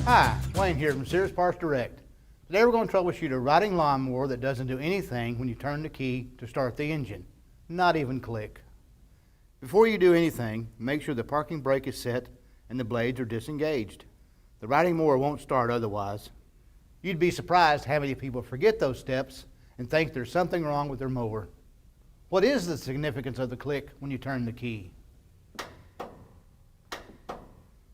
Hi, Wayne here from Sears Parts Direct. Today we're going to troubleshoot a riding lawnmower that doesn't do anything when you turn the key to start the engine. Not even click. Before you do anything, make sure the parking brake is set and the blades are disengaged. The riding mower won't start otherwise. You'd be surprised how many people forget those steps and think there's something wrong with their mower. What is the significance of the click when you turn the key?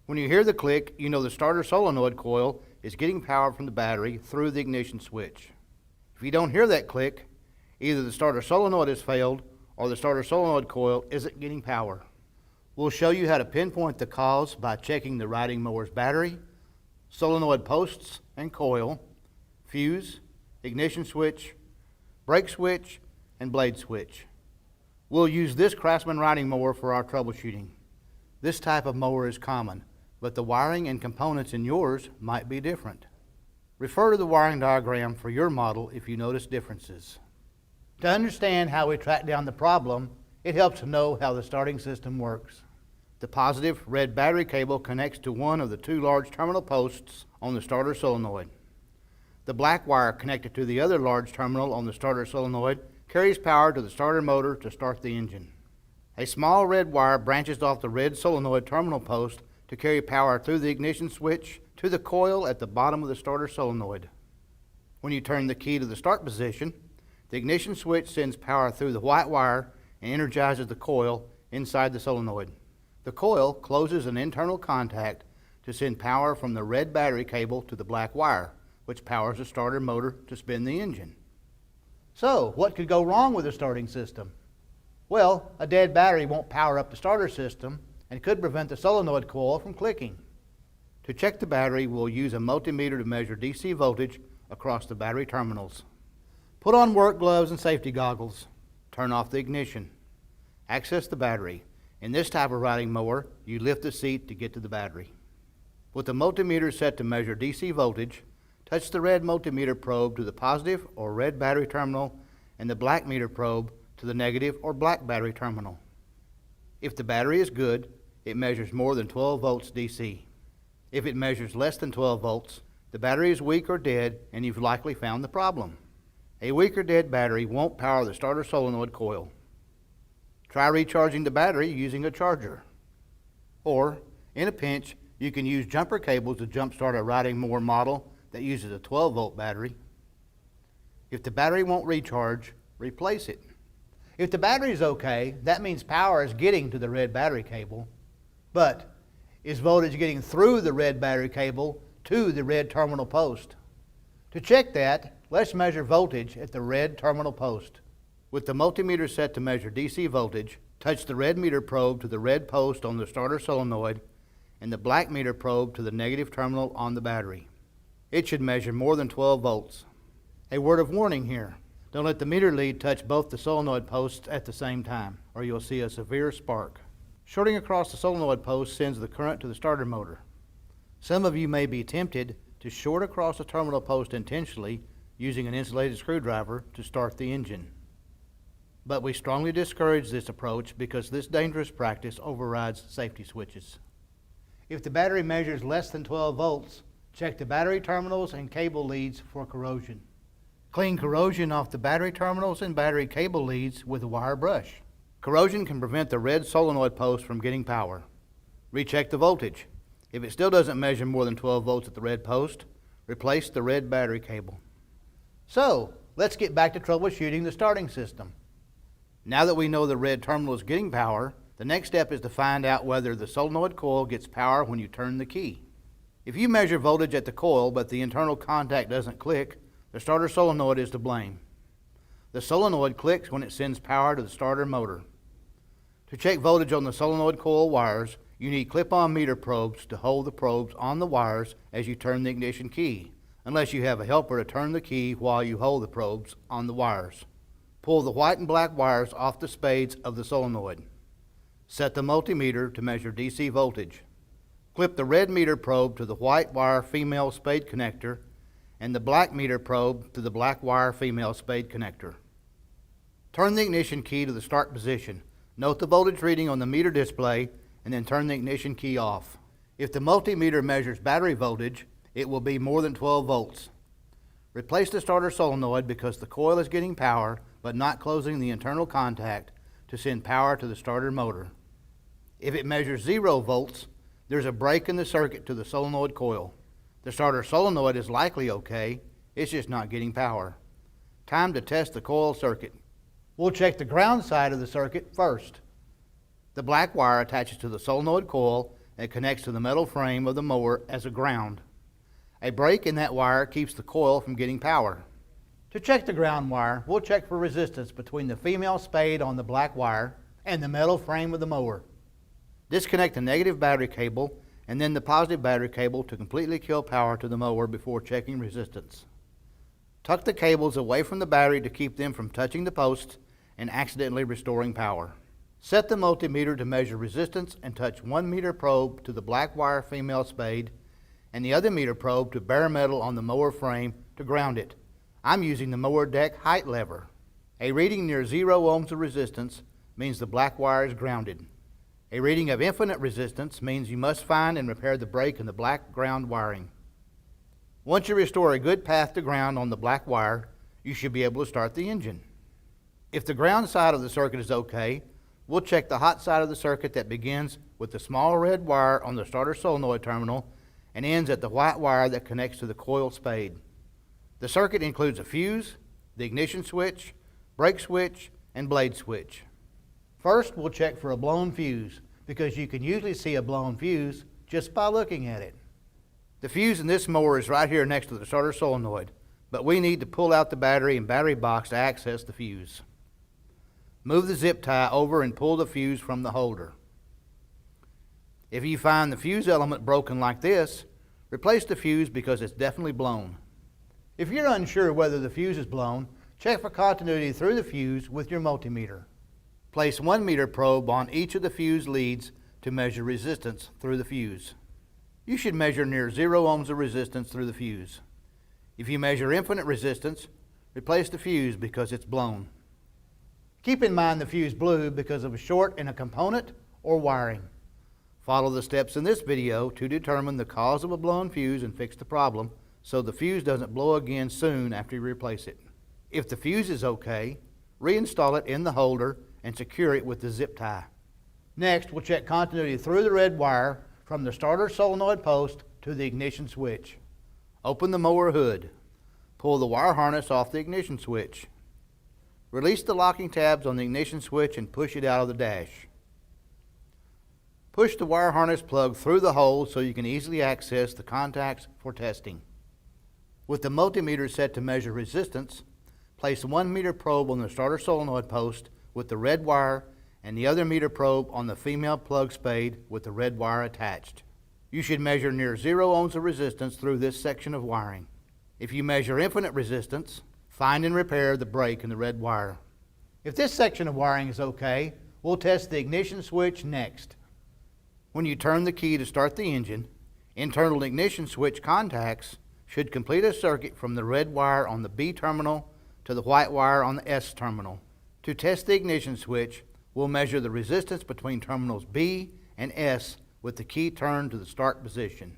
When you hear the click, you know the starter solenoid coil is getting power from the battery through the ignition switch. If you don't hear that click, either the starter solenoid has failed or the starter solenoid coil isn't getting power. We'll show you how to pinpoint the cause by checking the riding mower's battery, solenoid posts and coil, fuse, ignition switch, brake switch, and blade switch. We'll use this Craftsman riding mower for our troubleshooting. This type of mower is common, but the wiring and components in yours might be different. Refer to the wiring diagram for your model if you notice differences. To understand how we track down the problem, it helps to know how the starting system works. The positive red battery cable connects to one of the two large terminal posts on the starter solenoid. The black wire connected to the other large terminal on the starter solenoid carries power to the starter motor to start the engine. A small red wire branches off the red solenoid terminal post to carry power through the ignition switch to the coil at the bottom of the starter solenoid. When you turn the key to the start position, the ignition switch sends power through the white wire and energizes the coil inside the solenoid. The coil closes an internal contact to send power from the red battery cable to the black wire, which powers the starter motor to spin the engine. So, what could go wrong with the starting system? Well, a dead battery won't power up the starter system and could prevent the solenoid coil from clicking. To check the battery, we'll use a multimeter to measure DC voltage across the battery terminals. Put on work gloves and safety goggles. Turn off the ignition. Access the battery. In this type of riding mower, you lift the seat to get to the battery. With the multimeter set to measure DC voltage, touch the red multimeter probe to the positive or red battery terminal and the black meter probe to the negative or black battery terminal. If the battery is good, it measures more than 12 volts DC. If it measures less than 12 volts, the battery is weak or dead and you've likely found the problem. A weak or dead battery won't power the starter solenoid coil. Try recharging the battery using a charger. Or, in a pinch, you can use jumper cables to jumpstart a riding mower model that uses a 12-volt battery. If the battery won't recharge, replace it. If the battery is okay, that means power is getting to the red battery cable. But is voltage getting through the red battery cable to the red terminal post? To check that, let's measure voltage at the red terminal post. With the multimeter set to measure DC voltage, touch the red meter probe to the red post on the starter solenoid and the black meter probe to the negative terminal on the battery. It should measure more than 12 volts. A word of warning here. Don't let the meter lead touch both the solenoid posts at the same time, or you'll see a severe spark. Shorting across the solenoid post sends the current to the starter motor. Some of you may be tempted to short across the terminal post intentionally using an insulated screwdriver to start the engine. But we strongly discourage this approach because this dangerous practice overrides safety switches. If the battery measures less than 12 volts, check the battery terminals and cable leads for corrosion. Clean corrosion off the battery terminals and battery cable leads with a wire brush. Corrosion can prevent the red solenoid post from getting power. Recheck the voltage. If it still doesn't measure more than 12 volts at the red post, replace the red battery cable. So, let's get back to troubleshooting the starting system. Now that we know the red terminal is getting power, the next step is to find out whether the solenoid coil gets power when you turn the key. If you measure voltage at the coil but the internal contact doesn't click, the starter solenoid is to blame. The solenoid clicks when it sends power to the starter motor. To check voltage on the solenoid coil wires, you need clip-on meter probes to hold the probes on the wires as you turn the ignition key, unless you have a helper to turn the key while you hold the probes on the wires. Pull the white and black wires off the spades of the solenoid. Set the multimeter to measure DC voltage. Clip the red meter probe to the white wire female spade connector and the black meter probe to the black wire female spade connector. Turn the ignition key to the start position. Note the voltage reading on the meter display and then turn the ignition key off. If the multimeter measures battery voltage, it will be more than 12 volts. Replace the starter solenoid because the coil is getting power but not closing the internal contact to send power to the starter motor. If it measures 0 volts, there's a break in the circuit to the solenoid coil. The starter solenoid is likely okay, it's just not getting power. Time to test the coil circuit. We'll check the ground side of the circuit first. The black wire attaches to the solenoid coil and connects to the metal frame of the mower as a ground. A break in that wire keeps the coil from getting power. To check the ground wire, we'll check for resistance between the female spade on the black wire and the metal frame of the mower. Disconnect the negative battery cable and then the positive battery cable to completely kill power to the mower before checking resistance. Tuck the cables away from the battery to keep them from touching the post and accidentally restoring power. Set the multimeter to measure resistance and touch 1 meter probe to the black wire female spade and the other meter probe to bare metal on the mower frame to ground it. I'm using the mower deck height lever. A reading near 0 ohms of resistance means the black wire is grounded. A reading of infinite resistance means you must find and repair the break in the black ground wiring. Once you restore a good path to ground on the black wire, you should be able to start the engine. If the ground side of the circuit is okay, we'll check the hot side of the circuit that begins with the small red wire on the starter solenoid terminal and ends at the white wire that connects to the coil spade. The circuit includes a fuse, the ignition switch, brake switch, and blade switch. First, we'll check for a blown fuse because you can usually see a blown fuse just by looking at it. The fuse in this mower is right here next to the starter solenoid, but we need to pull out the battery and battery box to access the fuse. Move the zip tie over and pull the fuse from the holder. If you find the fuse element broken like this, replace the fuse because it's definitely blown. If you're unsure whether the fuse is blown, check for continuity through the fuse with your multimeter. Place 1 meter probe on each of the fuse leads to measure resistance through the fuse. You should measure near 0 ohms of resistance through the fuse. If you measure infinite resistance, replace the fuse because it's blown. Keep in mind the fuse blew because of a short in a component or wiring. Follow the steps in this video to determine the cause of a blown fuse and fix the problem so the fuse doesn't blow again soon after you replace it. If the fuse is okay, reinstall it in the holder and secure it with the zip tie. Next, we'll check continuity through the red wire from the starter solenoid post to the ignition switch. Open the mower hood. Pull the wire harness off the ignition switch. Release the locking tabs on the ignition switch and push it out of the dash. Push the wire harness plug through the hole so you can easily access the contacts for testing. With the multimeter set to measure resistance, place a 1 meter probe on the starter solenoid post with the red wire and the other meter probe on the female plug spade with the red wire attached. You should measure near 0 ohms of resistance through this section of wiring. If you measure infinite resistance, find and repair the break in the red wire. If this section of wiring is okay, we'll test the ignition switch next. When you turn the key to start the engine, internal ignition switch contacts should complete a circuit from the red wire on the B terminal to the white wire on the S terminal. To test the ignition switch, we'll measure the resistance between terminals B and S with the key turned to the start position.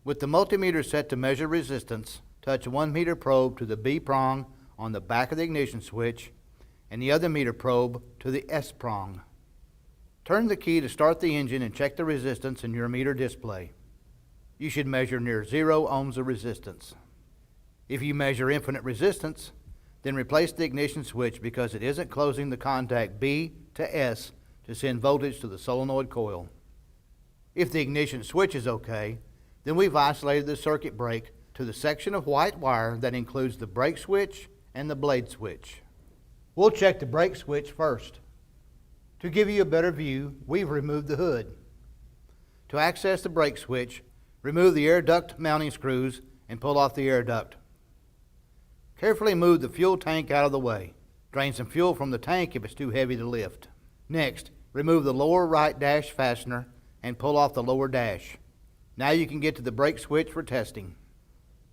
With the multimeter set to measure resistance, touch a 1 meter probe to the B prong on the back of the ignition switch and the other meter probe to the S prong. Turn the key to start the engine and check the resistance in your meter display. You should measure near 0 ohms of resistance. If you measure infinite resistance, then replace the ignition switch because it isn't closing the contact B to S to send voltage to the solenoid coil. If the ignition switch is okay, then we've isolated the circuit break to the section of white wire that includes the brake switch and the blade switch. We'll check the brake switch first. To give you a better view, we've removed the hood. To access the brake switch, remove the air duct mounting screws and pull off the air duct. Carefully move the fuel tank out of the way. Drain some fuel from the tank if it's too heavy to lift. Next, remove the lower right dash fastener and pull off the lower dash. Now you can get to the brake switch for testing.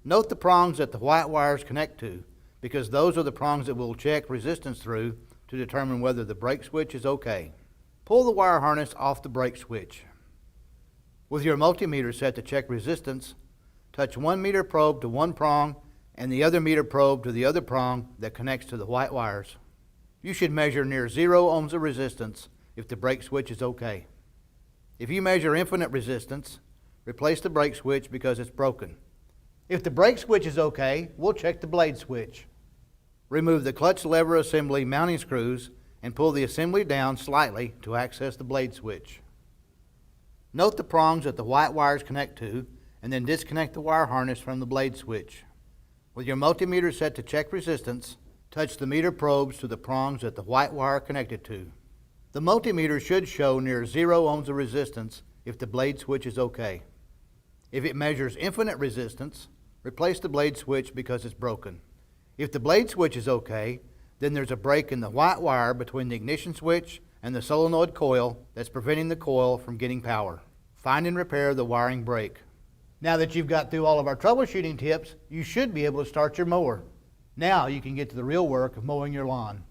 Note the prongs that the white wires connect to, because those are the prongs that we'll check resistance through to determine whether the brake switch is okay. Pull the wire harness off the brake switch. With your multimeter set to check resistance, Touch 1 meter probe to one prong and the other meter probe to the other prong that connects to the white wires. You should measure near 0 ohms of resistance if the brake switch is okay. If you measure infinite resistance, replace the brake switch because it's broken. If the brake switch is okay, we'll check the blade switch. Remove the clutch lever assembly mounting screws and pull the assembly down slightly to access the blade switch. Note the prongs that the white wires connect to and then disconnect the wire harness from the blade switch. With your multimeter set to check resistance, touch the meter probes to the prongs that the white wire connected to. The multimeter should show near 0 ohms of resistance if the blade switch is okay. If it measures infinite resistance, replace the blade switch because it's broken. If the blade switch is okay, then there's a break in the white wire between the ignition switch and the solenoid coil that's preventing the coil from getting power. Find and repair the wiring break. Now that you've got through all of our troubleshooting tips, you should be able to start your mower. Now you can get to the real work of mowing your lawn.